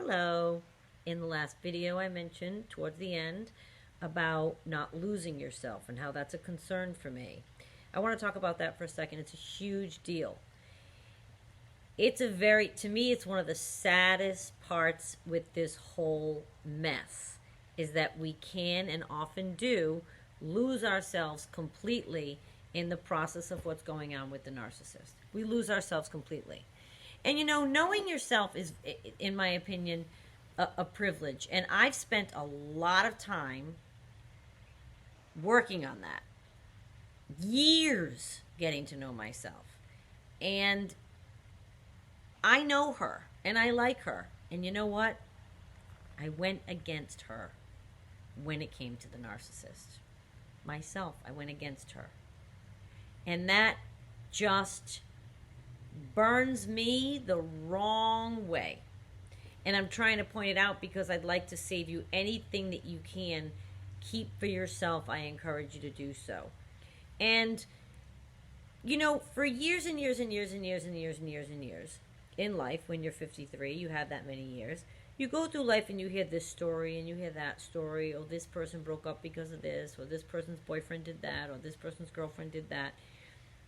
Hello. In the last video I mentioned towards the end about not losing yourself and how that's a concern for me. I want to talk about that for a second. It's a huge deal. To me, it's one of the saddest parts with this whole mess is that we can and often do lose ourselves completely in the process of what's going on with the narcissist. We lose ourselves completely. And knowing yourself is, in my opinion, a privilege. And I've spent a lot of time working on that. Years getting to know myself. And I know her and I like her. And you know what? I went against her when it came to the narcissist. Myself, I went against her. And that just burns me the wrong way. And I'm trying to point it out because I'd like to save you anything that you can keep for yourself. I encourage you to do so. And for years and years and years and years and years and years and years in life, when you're 53, you have that many years, you go through life and you hear this story and you hear that story, or this person broke up because of this, or this person's boyfriend did that, or this person's girlfriend did that.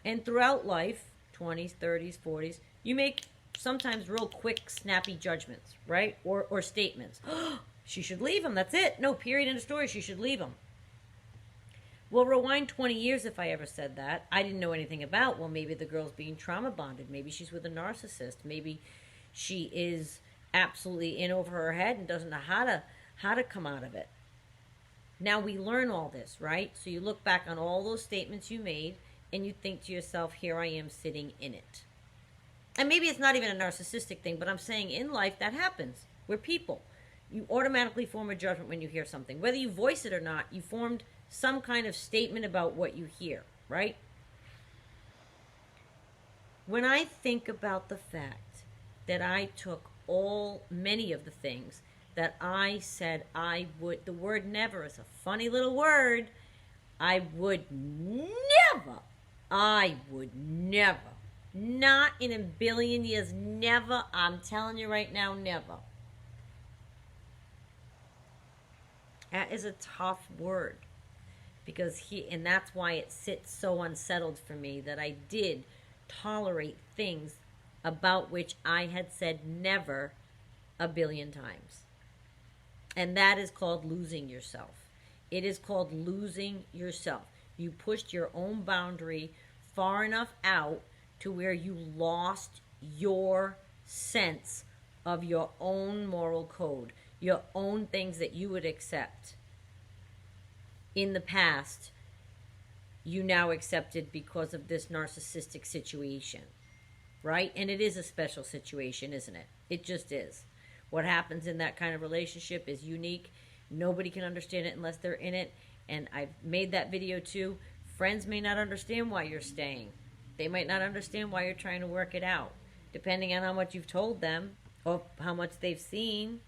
And throughout life, 20s, 30s, 40s, you make sometimes real quick, snappy judgments, right? Or statements. She should leave him. That's it. No, period, end of story. She should leave him. Well, rewind 20 years if I ever said that. I didn't know anything about, well, maybe the girl's being trauma bonded. Maybe she's with a narcissist. Maybe she is absolutely in over her head and doesn't know how to come out of it. Now we learn all this, right? So you look back on all those statements you made and you think to yourself, here I am sitting in it. And maybe it's not even a narcissistic thing, but I'm saying in life that happens. We're people. You automatically form a judgment when you hear something. Whether you voice it or not, you formed some kind of statement about what you hear, right? When I think about the fact that I took many of the things that I said I would, the word never is a funny little word, I would never, not in a billion years, never, I'm telling you right now, never. That is a tough word. And that's why it sits so unsettled for me that I did tolerate things about which I had said never a billion times. And that is called losing yourself. It is called losing yourself. You pushed your own boundary far enough out to where you lost your sense of your own moral code, your own things that you would accept. In the past, you now accepted because of this narcissistic situation, right? And it is a special situation, isn't it? It just is. What happens in that kind of relationship is unique. Nobody can understand it unless they're in it. And I've made that video too. Friends may not understand why you're staying. They might not understand why you're trying to work it out, depending on how much you've told them or how much they've seen.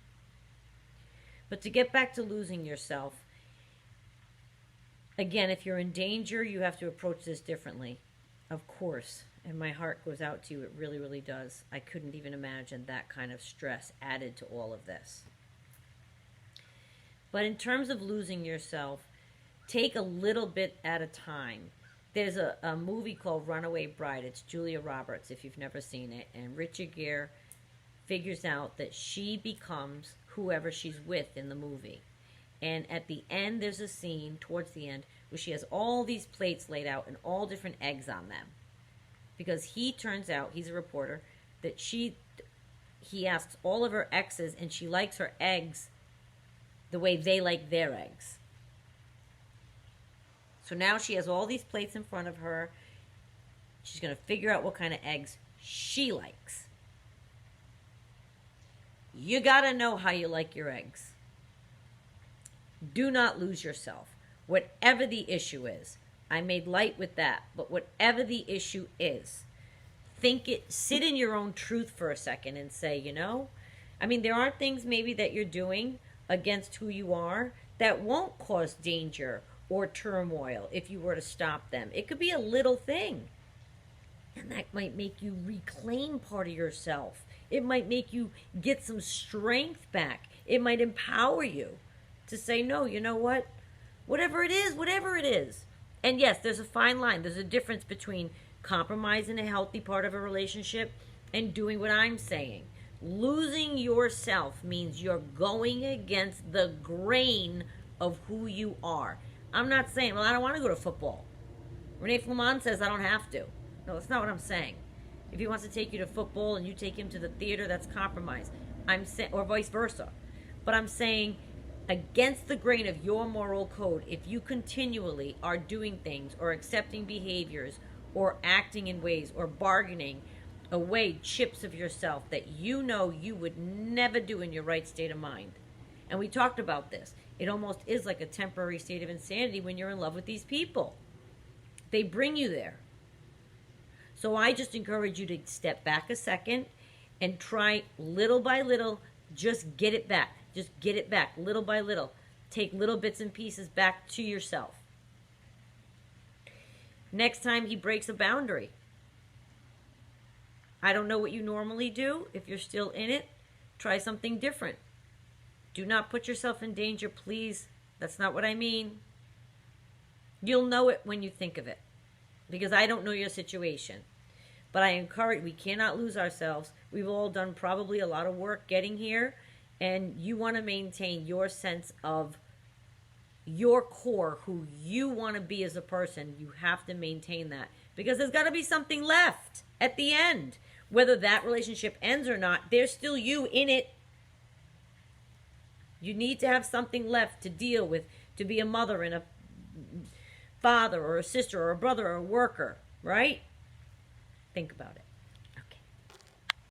But to get back to losing yourself, again, if you're in danger, you have to approach this differently, of course. And my heart goes out to you. It really, really does. I couldn't even imagine that kind of stress added to all of this. But in terms of losing yourself, take a little bit at a time. There's a movie called Runaway Bride. It's Julia Roberts, if you've never seen it. And Richard Gere figures out that she becomes whoever she's with in the movie. And at the end, there's a scene towards the end where she has all these plates laid out and all different eggs on them. Because he turns out, he's a reporter, that he asks all of her exes and she likes her eggs the way they like their eggs. So now she has all these plates in front of her. She's going to figure out what kind of eggs she likes. You got to know how you like your eggs. Do not lose yourself. Whatever the issue is, I made light with that, but whatever the issue is, sit in your own truth for a second and say, there are things maybe that you're doing against who you are that won't cause danger or turmoil if you were to stop them. It could be a little thing. And that might make you reclaim part of yourself. It might make you get some strength back. It might empower you to say, no, you know what? Whatever it is, whatever it is. And yes, there's a fine line. There's a difference between compromising a healthy part of a relationship and doing what I'm saying. Losing yourself means you're going against the grain of who you are. I'm not saying, well, I don't want to go to football. Renee Flamand says I don't have to. No, that's not what I'm saying. If he wants to take you to football and you take him to the theater, that's compromise. I'm saying, or vice versa. But I'm saying, against the grain of your moral code, if you continually are doing things or accepting behaviors or acting in ways or bargaining away chips of yourself that you know you would never do in your right state of mind. And we talked about this. It almost is like a temporary state of insanity when you're in love with these people. They bring you there. So I just encourage you to step back a second and try little by little, just get it back. Just get it back little by little. Take little bits and pieces back to yourself. Next time he breaks a boundary. I don't know what you normally do. If you're still in it, try something different. Do not put yourself in danger, please. That's not what I mean. You'll know it when you think of it, because I don't know your situation. But I encourage, we cannot lose ourselves. We've all done probably a lot of work getting here, and you want to maintain your sense of your core, who you want to be as a person. You have to maintain that, because there's got to be something left at the end. Whether that relationship ends or not, there's still you in it. You need to have something left to deal with, to be a mother and a father or a sister or a brother or a worker, right? Think about it.